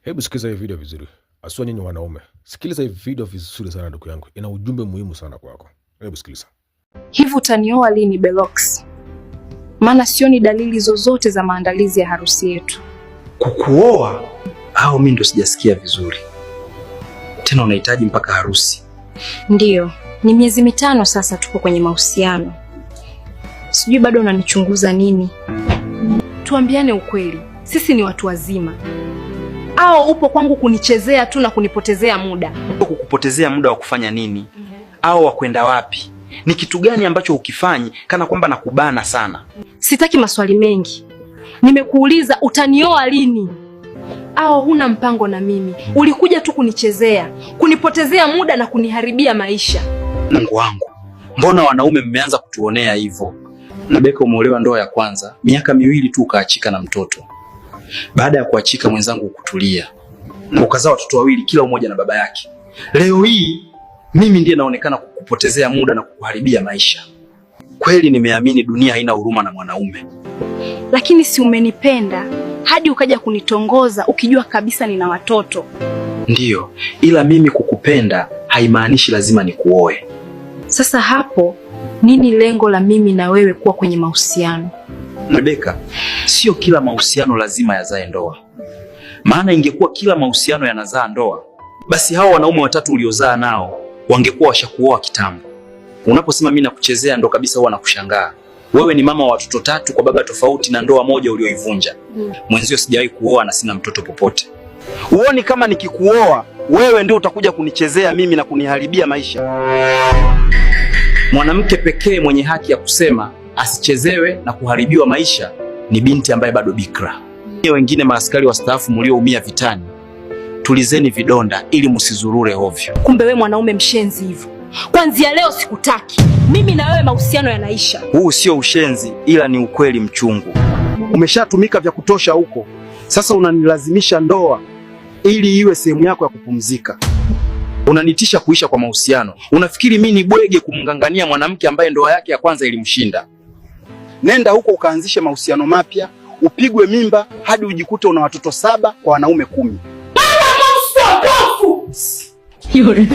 Hebu sikiza hii video vizuri. Aswa nyinyi wanaume. Sikiliza hii video vizuri sana ndugu yangu. Ina ujumbe muhimu sana kwako. Hebu sikiliza. Hivi utanioa lini Belox? Maana sioni dalili zozote za maandalizi ya harusi yetu. Kukuoa? Au mimi ndo sijasikia vizuri. Tena unahitaji mpaka harusi? Ndiyo, ni miezi 5 sasa tuko kwenye mahusiano. Sijui bado unanichunguza nini? Tuambiane ukweli. Sisi ni watu wazima. Au upo kwangu kunichezea tu na kunipotezea muda? Kukupotezea muda wa kufanya nini? Au wa kwenda wapi? Ni kitu gani ambacho ukifanyi kana kwamba nakubana sana? Sitaki maswali mengi. Nimekuuliza utanioa lini? Au huna mpango na mimi? Ulikuja tu kunichezea, kunipotezea muda na kuniharibia maisha. Mungu wangu, mbona wanaume mmeanza kutuonea hivyo? Nabeka umeolewa ndoa ya kwanza, miaka 2 tu ukaachika na mtoto. Baada ya kuachika mwenzangu ukutulia. Na ukazaa watoto 2 kila mmoja na baba yake. Leo hii mimi ndiye naonekana kukupotezea muda na kukuharibia maisha. Kweli nimeamini dunia haina huruma na mwanaume. Lakini si umenipenda hadi ukaja kunitongoza ukijua kabisa nina watoto? Ndiyo, ila mimi kukupenda haimaanishi lazima nikuoe. Sasa hapo nini lengo la mimi na wewe kuwa kwenye mahusiano? Rebeka, sio kila mahusiano lazima yazae ndoa. Maana ingekuwa kila mahusiano yanazaa ndoa, basi hao wanaume 3 uliozaa nao wangekuwa washakuoa kitambo. Unaposema mimi nakuchezea ndo kabisa huwa nakushangaa. Wewe ni mama wa watoto 3 kwa baba tofauti na ndoa moja ulioivunja. Mwenzio sijawahi kuoa na sina mtoto popote. Uone kama nikikuoa wewe ndio utakuja kunichezea mimi na kuniharibia maisha. Mwanamke pekee mwenye haki ya kusema asichezewe na kuharibiwa maisha ni binti ambaye bado bikra. Wengine maaskari wastaafu mlioumia vitani, tulizeni vidonda ili msizurure ovyo. Kumbe wewe mwanaume mshenzi hivyo. Kuanzia leo sikutaki. Mimi na wewe mahusiano yanaisha. Huu sio ushenzi ila ni ukweli mchungu. Umeshatumika vya kutosha huko. Sasa unanilazimisha ndoa ili iwe sehemu yako ya kupumzika. Unanitisha kuisha kwa mahusiano. Unafikiri mimi ni bwege kumngangania mwanamke ambaye ndoa yake ya kwanza ilimshinda? Nenda huko ukaanzishe mahusiano mapya, upigwe mimba hadi ujikute una watoto 7 kwa wanaume 10. Yule